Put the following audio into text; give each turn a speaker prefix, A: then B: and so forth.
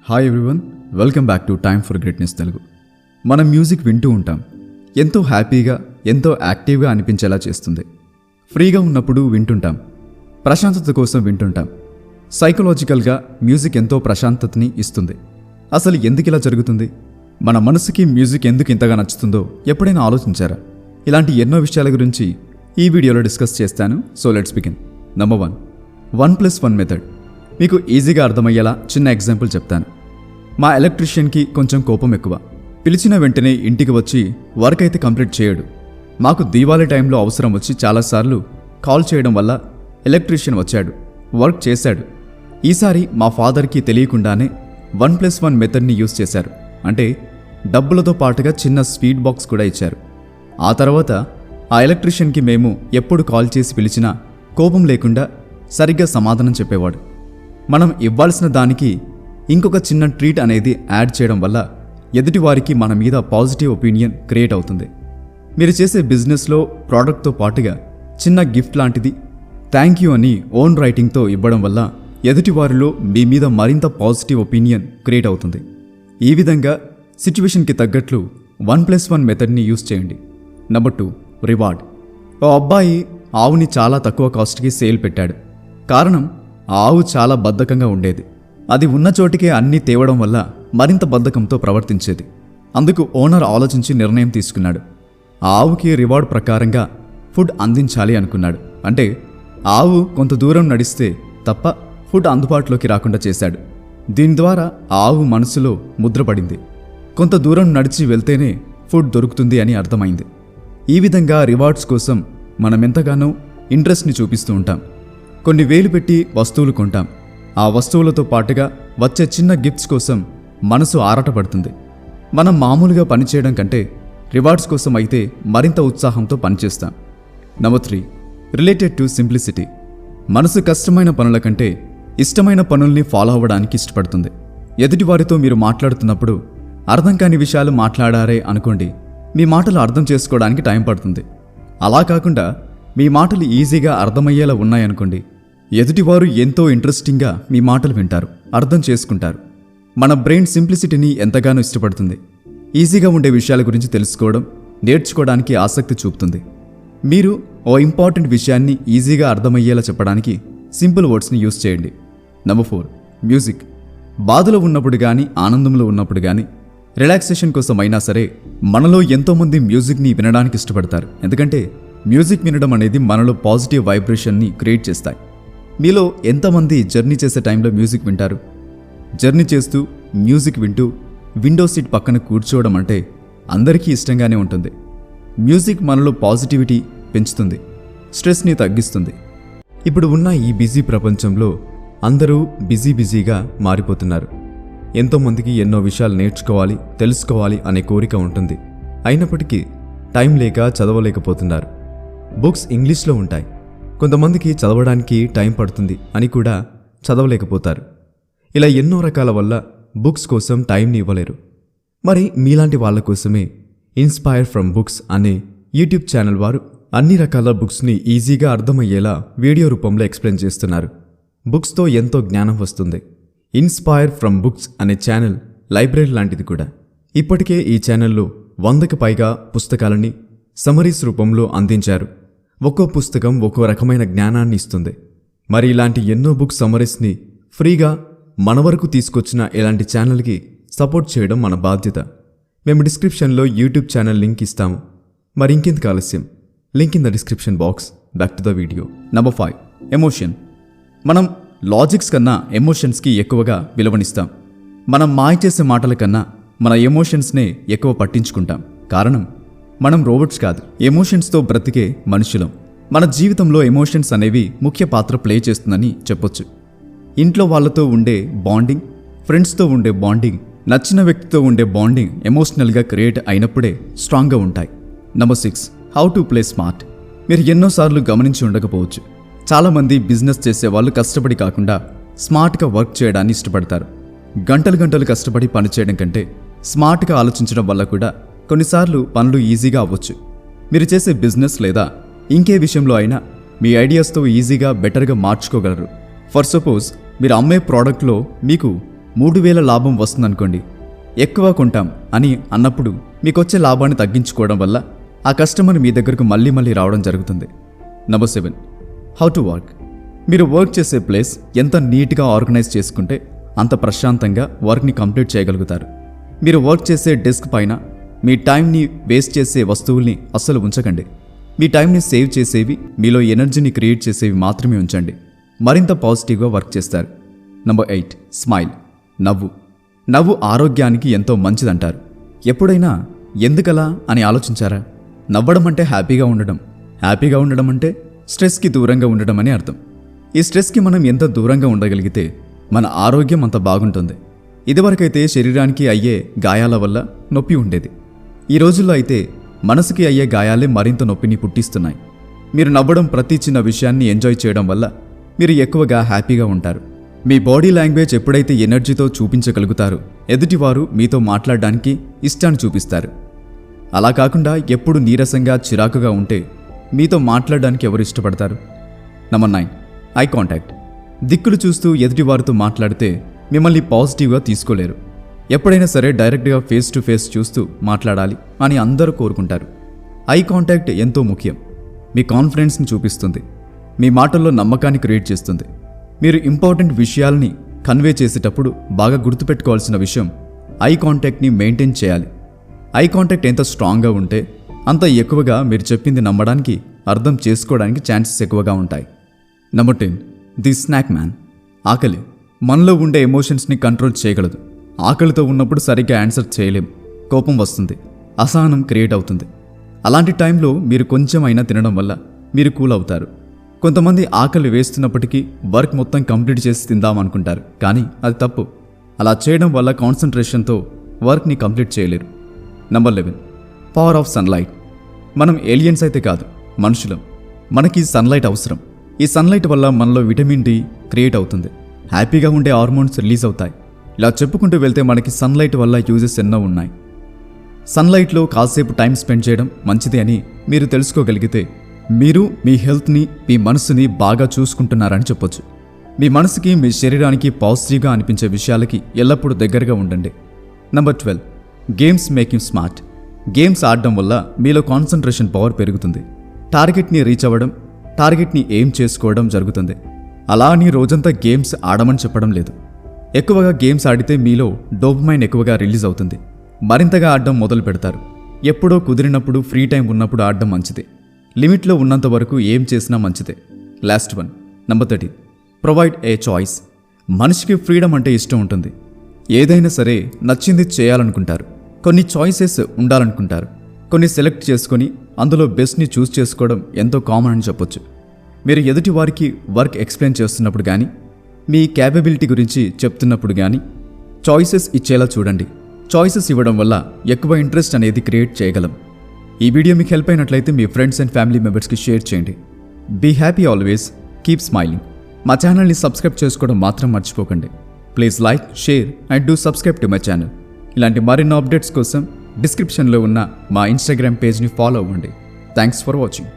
A: Hi everyone, welcome back to time for greatness Telugu. మనం music వింటూ ఉంటాం. ఎంతో హ్యాపీగా, ఎంతో యాక్టివ్గా అనిపించేలా చేస్తుంది. ఫ్రీగా ఉన్నప్పుడు వింటుంటాం, ప్రశాంతత కోసం వింటుంటాం. సైకలాజికల్గా మ్యూజిక్ ఎంతో ప్రశాంతతని ఇస్తుంది. అసలు ఎందుకు ఇలా జరుగుతుంది? మన మనసుకి మ్యూజిక్ ఎందుకు ఇంతగా నచ్చుతుందో ఎప్పుడైనా ఆలోచించారా? ఇలాంటి ఎన్నో విషయాల గురించి ఈ వీడియోలో డిస్కస్ చేస్తాను. So let's begin. Number 1+1 method. మీకు ఈజీగా అర్థమయ్యేలా చిన్న ఎగ్జాంపుల్ చెప్తాను. మా ఎలక్ట్రీషియన్కి కొంచెం కోపం ఎక్కువ. పిలిచిన వెంటనే ఇంటికి వచ్చి వర్క్ అయితే కంప్లీట్ చేయడు. మాకు దీవాళీ టైంలో అవసరం వచ్చి చాలాసార్లు కాల్ చేయడం వల్ల ఎలక్ట్రీషియన్ వచ్చాడు, వర్క్ చేశాడు. ఈసారి మా ఫాదర్కి తెలియకుండానే 1+1 మెథడ్ని యూజ్ చేశారు. అంటే డబ్బులతో పాటుగా చిన్న స్వీట్ బాక్స్ కూడా ఇచ్చారు. ఆ తర్వాత ఆ ఎలక్ట్రీషియన్కి మేము ఎప్పుడు కాల్ చేసి పిలిచినా కోపం లేకుండా సరిగ్గా సమాధానం చెప్పేవాడు. మనం ఇవ్వాల్సిన దానికి ఇంకొక చిన్న ట్రీట్ అనేది యాడ్ చేయడం వల్ల ఎదుటివారికి మన మీద పాజిటివ్ ఒపీనియన్ క్రియేట్ అవుతుంది. మీరు చేసే బిజినెస్లో ప్రోడక్ట్తో పాటుగా చిన్న గిఫ్ట్ లాంటిది థ్యాంక్ యూ అని ఓన్ రైటింగ్తో ఇవ్వడం వల్ల ఎదుటివారిలో మీ మీద మరింత పాజిటివ్ ఒపీనియన్ క్రియేట్ అవుతుంది. ఈ విధంగా సిచ్యువేషన్కి తగ్గట్లు 1+1 మెథడ్ని యూజ్ చేయండి. Number 2, reward. ఓ అబ్బాయి ఆవుని చాలా తక్కువ కాస్ట్కి సేల్ పెట్టాడు. కారణం, ఆ ఆవు చాలా బద్ధకంగా ఉండేది. అది ఉన్న చోటికే అన్నీ తేవడం వల్ల మరింత బద్ధకంతో ప్రవర్తించేది. అందుకు ఓనర్ ఆలోచించి నిర్ణయం తీసుకున్నాడు. ఆ ఆవుకి రివార్డ్ ప్రకారంగా ఫుడ్ అందించాలి అనుకున్నాడు. అంటే ఆవు కొంత దూరం నడిస్తే తప్ప ఫుడ్ అందుబాటులోకి రాకుండా చేశాడు. దీని ద్వారా ఆ ఆవు మనసులో ముద్రపడింది. కొంత దూరం నడిచి వెళ్తేనే ఫుడ్ దొరుకుతుంది అని అర్థమైంది. ఈ విధంగా రివార్డ్స్ కోసం మనం ఎంతగానో ఇంట్రెస్ట్ని చూపిస్తూ ఉంటాం. కొన్ని వేలు పెట్టి వస్తువులు కొంటాం. ఆ వస్తువులతో పాటుగా వచ్చే చిన్న గిఫ్ట్స్ కోసం మనసు ఆరాటపడుతుంది. మనం మామూలుగా పనిచేయడం కంటే రివార్డ్స్ కోసం అయితే మరింత ఉత్సాహంతో పనిచేస్తాం. Number 3, related to simplicity. మనసు కష్టమైన పనుల కంటే ఇష్టమైన పనుల్ని ఫాలో అవ్వడానికి ఇష్టపడుతుంది. ఎదుటివారితో మీరు మాట్లాడుతున్నప్పుడు అర్థం కాని విషయాలు మాట్లాడారే అనుకోండి, మీ మాటలు అర్థం చేసుకోవడానికి టైం పడుతుంది. అలా కాకుండా మీ మాటలు ఈజీగా అర్థమయ్యేలా ఉన్నాయనుకోండి, ఎదుటివారు ఎంతో ఇంట్రెస్టింగ్గా మీ మాటలు వింటారు, అర్థం చేసుకుంటారు. మన బ్రెయిన్ సింప్లిసిటీని ఎంతగానో ఇష్టపడుతుంది. ఈజీగా ఉండే విషయాల గురించి తెలుసుకోవడం, నేర్చుకోవడానికి ఆసక్తి చూపుతుంది. మీరు ఓ ఇంపార్టెంట్ విషయాన్ని ఈజీగా అర్థమయ్యేలా చెప్పడానికి సింపుల్ వర్డ్స్ని యూజ్ చేయండి. Number 4, music. బాధలో ఉన్నప్పుడు కానీ, ఆనందంలో ఉన్నప్పుడు కానీ, రిలాక్సేషన్ కోసం అయినా సరే మనలో ఎంతోమంది మ్యూజిక్ని వినడానికి ఇష్టపడతారు. ఎందుకంటే మ్యూజిక్ వినడం అనేది మనలో పాజిటివ్ వైబ్రేషన్ని క్రియేట్ చేస్తాయి. మీలో ఎంతమంది జర్నీ చేసే టైంలో మ్యూజిక్ వింటారు? జర్నీ చేస్తూ మ్యూజిక్ వింటూ విండో సీట్ పక్కన కూర్చోవడం అంటే అందరికీ ఇష్టంగానే ఉంటుంది. మ్యూజిక్ మనలో పాజిటివిటీ పెంచుతుంది, స్ట్రెస్ని తగ్గిస్తుంది. ఇప్పుడు ఉన్న ఈ బిజీ ప్రపంచంలో అందరూ బిజీగా మారిపోతున్నారు. ఎంతోమందికి ఎన్నో విషయాలు నేర్చుకోవాలి, తెలుసుకోవాలి అనే కోరిక ఉంటుంది. అయినప్పటికీ టైం లేక చదవలేకపోతున్నారు. బుక్స్ ఇంగ్లీష్లో ఉంటాయి. కొంతమందికి చదవడానికి టైం పడుతుంది అని కూడా చదవలేకపోతారు. ఇలా ఎన్నో రకాల వల్ల బుక్స్ కోసం టైంని ఇవ్వలేరు. మరి మీలాంటి వాళ్ళ కోసమే ఇన్స్పైర్ ఫ్రమ్ బుక్స్ అనే యూట్యూబ్ ఛానల్ వారు అన్ని రకాల బుక్స్ని ఈజీగా అర్థమయ్యేలా వీడియో రూపంలో ఎక్స్ప్లెయిన్ చేస్తున్నారు. బుక్స్తో ఎంతో జ్ఞానం వస్తుంది. ఇన్స్పైర్ ఫ్రమ్ బుక్స్ అనే ఛానల్ లైబ్రరీ లాంటిది కూడా. ఇప్పటికే ఈ ఛానల్లో 100కి పైగా పుస్తకాలని సమరీస్ రూపంలో అందించారు. ఒక్కో పుస్తకం ఒక్కో రకమైన జ్ఞానాన్ని ఇస్తుంది. మరి ఇలాంటి ఎన్నో బుక్ సమరీస్ని ఫ్రీగా మన వరకు తీసుకొచ్చిన ఇలాంటి ఛానల్కి సపోర్ట్ చేయడం మన బాధ్యత. మేము డిస్క్రిప్షన్లో యూట్యూబ్ ఛానల్ లింక్ ఇస్తాము. మరి ఇంకెందుకు ఆలస్యం? Link in the description box. Back to the video. Number 5, emotion. మనం లాజిక్స్ కన్నా ఎమోషన్స్కి ఎక్కువగా విలువనిస్తాం. మనం మాయ చేసే మాటల కన్నా మన ఎమోషన్స్నే ఎక్కువ పట్టించుకుంటాం. కారణం, మనం రోబోట్స్ కాదు, ఎమోషన్స్తో బ్రతికే మనుషులం. మన జీవితంలో ఎమోషన్స్ అనేవి ముఖ్య పాత్ర ప్లే చేస్తుందని చెప్పొచ్చు. ఇంట్లో వాళ్ళతో ఉండే బాండింగ్, ఫ్రెండ్స్తో ఉండే బాండింగ్, నచ్చిన వ్యక్తితో ఉండే బాండింగ్ ఎమోషనల్గా క్రియేట్ అయినప్పుడే స్ట్రాంగ్గా ఉంటాయి. Number 6, how to play smart. మీరు ఎన్నోసార్లు గమనించి ఉండకపోవచ్చు, చాలామంది బిజినెస్ చేసేవాళ్ళు కష్టపడి కాకుండా స్మార్ట్గా వర్క్ చేయడాన్ని ఇష్టపడతారు. గంటలు కష్టపడి పనిచేయడం కంటే స్మార్ట్గా ఆలోచించడం వల్ల కూడా కొన్నిసార్లు పనులు ఈజీగా అవ్వచ్చు. మీరు చేసే బిజినెస్ లేదా ఇంకే విషయంలో అయినా మీ ఐడియాస్తో ఈజీగా బెటర్గా మార్చుకోగలరు. ఫర్ సపోజ్, మీరు అమ్మే ప్రోడక్ట్లో మీకు 3000 లాభం వస్తుందనుకోండి, ఎక్కువ కొంటాం అని అన్నప్పుడు మీకొచ్చే లాభాన్ని తగ్గించుకోవడం వల్ల ఆ కస్టమర్ మీ దగ్గరకు మళ్ళీ రావడం జరుగుతుంది. Number 7, how to work. మీరు వర్క్ చేసే ప్లేస్ ఎంత నీట్గా ఆర్గనైజ్ చేసుకుంటే అంత ప్రశాంతంగా వర్క్ని కంప్లీట్ చేయగలుగుతారు. మీరు వర్క్ చేసే డెస్క్ పైన మీ టైంని వేస్ట్ చేసే వస్తువుల్ని అస్సలు ఉంచకండి. మీ టైంని సేవ్ చేసేవి, మీలో ఎనర్జీని క్రియేట్ చేసేవి మాత్రమే ఉంచండి. మరింత పాజిటివ్గా వర్క్ చేస్తారు. Number 8, smile. నవ్వు ఆరోగ్యానికి ఎంతో మంచిదంటారు. ఎప్పుడైనా ఎందుకలా అని ఆలోచించారా? నవ్వడం అంటే హ్యాపీగా ఉండడం అంటే స్ట్రెస్కి దూరంగా ఉండడం అని అర్థం. ఈ స్ట్రెస్కి మనం ఎంత దూరంగా ఉండగలిగితే మన ఆరోగ్యం అంత బాగుంటుంది. ఇదివరకైతే శరీరానికి అయ్యే గాయాల వల్ల నొప్పి ఉండేది. ఈ రోజుల్లో అయితే మనసుకి అయ్యే గాయాలే మరింత నొప్పిని పుట్టిస్తున్నాయి. మీరు నవ్వడం, ప్రతి చిన్న విషయాన్ని ఎంజాయ్ చేయడం వల్ల మీరు ఎక్కువగా హ్యాపీగా ఉంటారు. మీ బాడీ లాంగ్వేజ్ ఎప్పుడైతే ఎనర్జీతో చూపించగలుగుతారో ఎదుటివారు మీతో మాట్లాడడానికి ఇష్టాన్ని చూపిస్తారు. అలా కాకుండా ఎప్పుడు నీరసంగా, చిరాకుగా ఉంటే మీతో మాట్లాడడానికి ఎవరు ఇష్టపడతారు? Number 9, eye contact. దిక్కులు చూస్తూ ఎదుటివారితో మాట్లాడితే మిమ్మల్ని పాజిటివ్గా తీసుకోలేరు. ఎప్పుడైనా సరే డైరెక్ట్గా ఫేస్ టు ఫేస్ చూస్తూ మాట్లాడాలి అని అందరూ కోరుకుంటారు. ఐ కాంటాక్ట్ ఎంతో ముఖ్యం. మీ కాన్ఫిడెన్స్ని చూపిస్తుంది, మీ మాటల్లో నమ్మకాన్ని క్రియేట్ చేస్తుంది. మీరు ఇంపార్టెంట్ విషయాల్ని కన్వే చేసేటప్పుడు బాగా గుర్తుపెట్టుకోవాల్సిన విషయం, ఐ కాంటాక్ట్ని మెయింటైన్ చేయాలి. ఐ కాంటాక్ట్ ఎంత స్ట్రాంగ్గా ఉంటే అంత ఎక్కువగా మీరు చెప్పింది నమ్మడానికి, అర్థం చేసుకోవడానికి ఛాన్సెస్ ఎక్కువగా ఉంటాయి. Number 10, the snack man. ఆకలి మనలో ఉండే ఎమోషన్స్ని కంట్రోల్ చేయగలదు. ఆకలితో ఉన్నప్పుడు సరిగ్గా ఆన్సర్ చేయలేం, కోపం వస్తుంది, అసహనం క్రియేట్ అవుతుంది. అలాంటి టైంలో మీరు కొంచెం అయినా తినడం వల్ల మీరు కూల్ అవుతారు. కొంతమంది ఆకలి వేస్తున్నప్పటికీ వర్క్ మొత్తం కంప్లీట్ చేసి తిందామనుకుంటారు, కానీ అది తప్పు. అలా చేయడం వల్ల కాన్సన్ట్రేషన్తో వర్క్ని కంప్లీట్ చేయలేరు. Number 11, power of sunlight. మనం ఏలియన్స్ అయితే కాదు, మనుషులం. మనకి సన్లైట్ అవసరం. ఈ సన్లైట్ వల్ల మనలో విటమిన్ డి క్రియేట్ అవుతుంది, హ్యాపీగా ఉండే హార్మోన్స్ రిలీజ్ అవుతాయి. ఇలా చెప్పుకుంటూ వెళ్తే మనకి సన్లైట్ వల్ల యూజెస్ ఎన్నో ఉన్నాయి. సన్లైట్లో కాసేపు టైం స్పెండ్ చేయడం మంచిది అని మీరు తెలుసుకోగలిగితే మీరు మీ హెల్త్ని, మీ మనసుని బాగా చూసుకుంటున్నారని చెప్పొచ్చు. మీ మనసుకి, మీ శరీరానికి పాజిటివ్గా అనిపించే విషయాలకి ఎల్లప్పుడూ దగ్గరగా ఉండండి. Number 12, games making smart. Games ఆడడం వల్ల మీలో కాన్సన్ట్రేషన్ పవర్ పెరుగుతుంది. టార్గెట్ని రీచ్ అవ్వడం, టార్గెట్ని ఎయిమ్ చేసుకోవడం జరుగుతుంది. అలా అని రోజంతా గేమ్స్ ఆడమని చెప్పడం లేదు. ఎక్కువగా గేమ్స్ ఆడితే మీలో డోపమైన్ ఎక్కువగా రిలీజ్ అవుతుంది. మరింతగా ఆడడం మొదలు పెడతారు. ఎప్పుడో కుదిరినప్పుడు, ఫ్రీ టైం ఉన్నప్పుడు ఆడడం మంచిదే. లిమిట్లో ఉన్నంత వరకు ఏం చేసినా మంచిదే. Last one, number 30, provide a choice. మనిషికి ఫ్రీడమ్ అంటే ఇష్టం ఉంటుంది. ఏదైనా సరే నచ్చింది చేయాలనుకుంటారు. కొన్ని చాయిసెస్ ఉండాలనుకుంటారు. కొన్ని సెలెక్ట్ చేసుకొని అందులో బెస్ట్ని చూస్ చేసుకోవడం ఎంతో కామన్ అని చెప్పొచ్చు. మీరు ఎదుటి వారికి వర్క్ ఎక్స్ప్లెయిన్ చేస్తున్నప్పుడు కానీ, మీ క్యాపబిలిటీ గురించి చెప్తున్నప్పుడు కానీ చాయిసెస్ ఇచ్చేలా చూడండి. చాయిసెస్ ఇవ్వడం వల్ల ఎక్కువ ఇంట్రెస్ట్ అనేది క్రియేట్ చేయగలం. ఈ వీడియో మీకు హెల్ప్ అయినట్లయితే మీ ఫ్రెండ్స్ అండ్ ఫ్యామిలీ మెంబర్స్కి షేర్ చేయండి. Be happy always, keep smiling. మా ఛానల్ని సబ్స్క్రైబ్ చేసుకోవడం మాత్రం మర్చిపోకండి. Please like, share and do subscribe to my channel. ఇలాంటి మరిన్ని అప్డేట్స్ కోసం డిస్క్రిప్షన్లో ఉన్న మా ఇన్స్టాగ్రామ్ పేజ్ని ఫాలో అవ్వండి. Thanks for watching.